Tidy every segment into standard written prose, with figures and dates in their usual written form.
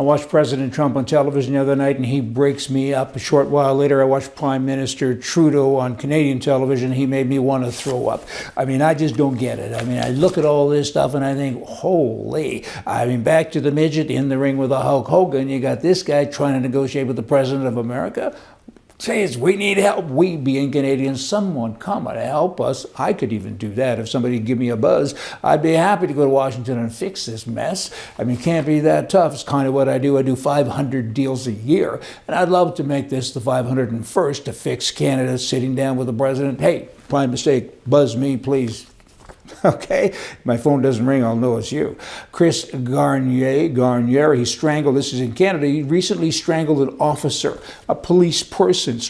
I watched President Trump on television the other night, and he breaks me up. A short while later, I watched Prime Minister Trudeau on Canadian television. He made me want to throw up. I mean, I just don't get it. I mean, I look at all this stuff and I think, holy. I mean, back to the midget in the ring with the Hulk Hogan. You got this guy trying to negotiate with the President of America. Says we need help. We, being Canadians, someone come and help us. I could even do that. If somebody give me a buzz, I'd be happy to go to Washington and fix this mess. I mean, it can't be that tough. It's kind of what I do. I do 500 deals a year. And I'd love to make this the 501st to fix Canada, sitting down with the president. Hey, prime mistake, buzz me, please. Okay, my phone doesn't ring, I'll know it's you. Chris Garnier, he strangled, this is in Canada, he recently strangled an officer, a police person,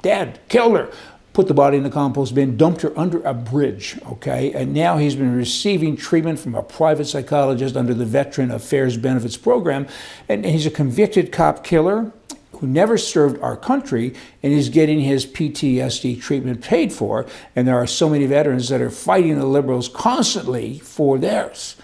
dead, killed her, put the body in the compost bin, dumped her under a bridge, okay? And now he's been receiving treatment from a private psychologist under the Veteran Affairs Benefits Program, and he's a convicted cop killer who never served our country and is getting his PTSD treatment paid for. And there are so many veterans that are fighting the Liberals constantly for theirs.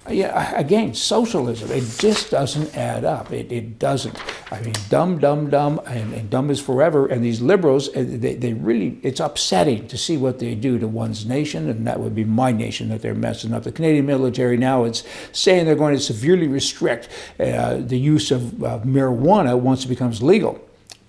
Yeah, again, socialism, it just doesn't add up. It doesn't. I mean, dumb, and dumb is forever. And these Liberals, they really, it's upsetting to see what they do to one's nation, and that would be my nation that they're messing up. The Canadian military now, it's saying they're going to severely restrict the use of marijuana once it becomes legal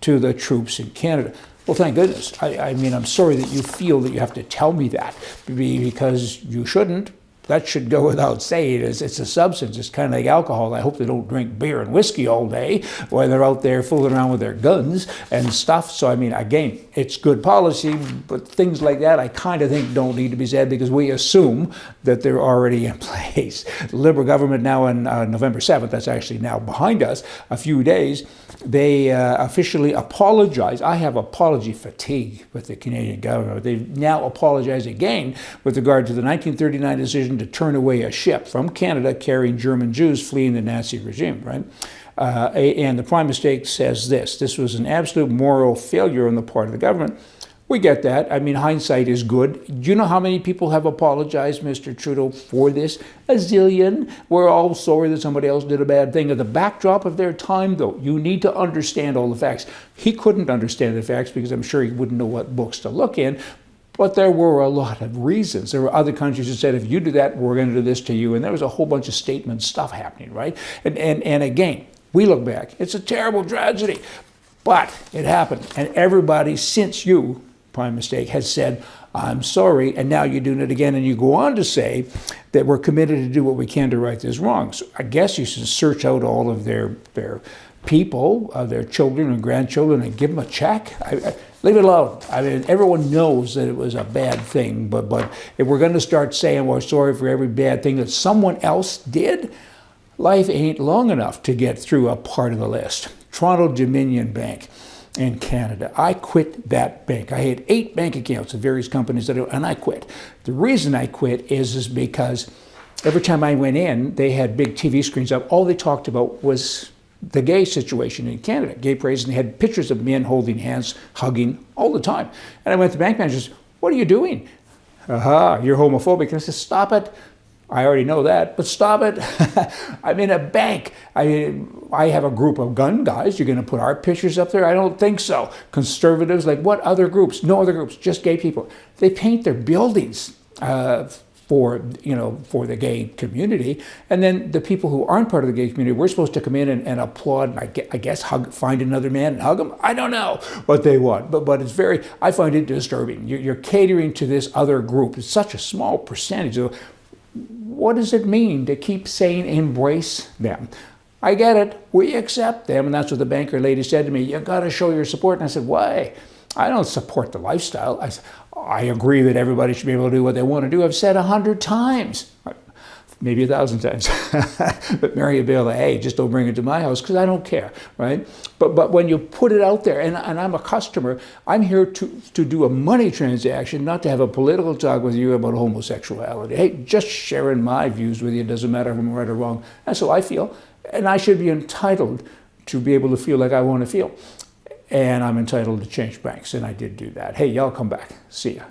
to the troops in Canada. Well, thank goodness. I mean, I'm sorry that you feel that you have to tell me that, because you shouldn't. That should go without saying. It's a substance. It's kind of like alcohol. I hope they don't drink beer and whiskey all day while they're out there fooling around with their guns and stuff. So, I mean, again, it's good policy, but things like that I kind of think don't need to be said because we assume that they're already in place. The Liberal government now on November 7th, that's actually now behind us, a few days, they officially apologize. I have apology fatigue with the Canadian government. They now apologize again with regard to the 1939 decision to turn away a ship from Canada carrying German Jews fleeing the Nazi regime, right? And the prime mistake says this was an absolute moral failure on the part of the government. We get that. I mean, hindsight is good. Do you know how many people have apologized, Mr. Trudeau, for this? A zillion. We're all sorry that somebody else did a bad thing. At the backdrop of their time, though, you need to understand all the facts. He couldn't understand the facts because I'm sure he wouldn't know what books to look in. But there were a lot of reasons. There were other countries that said, if you do that, we're going to do this to you. And there was a whole bunch of statement stuff happening, right? And again, we look back. It's a terrible tragedy. But it happened. And everybody since you, prime mistake, has said, I'm sorry, and now you're doing it again. And you go on to say that we're committed to do what we can to right this wrong. So I guess you should search out all of their people, their children and grandchildren, and give them a check. Leave it alone. I mean, everyone knows that it was a bad thing, but if we're going to start saying we're sorry for every bad thing that someone else did, life ain't long enough to get through a part of the list. Toronto Dominion Bank in Canada. I quit that bank. I had 8 bank accounts of various companies, and I quit. The reason I quit is because every time I went in, they had big TV screens up. All they talked about was the gay situation in Canada, gay parades, and they had pictures of men holding hands, hugging all the time. And I went to the bank managers, what are you doing? You're homophobic. And I said, stop it. I already know that, but stop it. I'm in a bank. I have a group of gun guys. You're going to put our pictures up there? I don't think so. Conservatives, like what other groups? No other groups, just gay people. They paint their buildings for the gay community. And then the people who aren't part of the gay community, we're supposed to come in and applaud, and I guess find another man and hug him. I don't know what they want, but it's I find it disturbing. You're catering to this other group. It's such a small percentage. What does it mean to keep saying embrace them? I get it. We accept them. And that's what the banker lady said to me. You got to show your support. And I said, why? I don't support the lifestyle. I agree that everybody should be able to do what they want to do. I've said 100 times, maybe 1,000 times. But marry a bill, hey, just don't bring it to my house because I don't care, right? But when you put it out there, and I'm a customer, I'm here to do a money transaction, not to have a political talk with you about homosexuality. Hey, just sharing my views with you. It doesn't matter if I'm right or wrong. That's how I feel. And I should be entitled to be able to feel like I want to feel. And I'm entitled to change banks, and I did do that. Hey, y'all come back. See ya.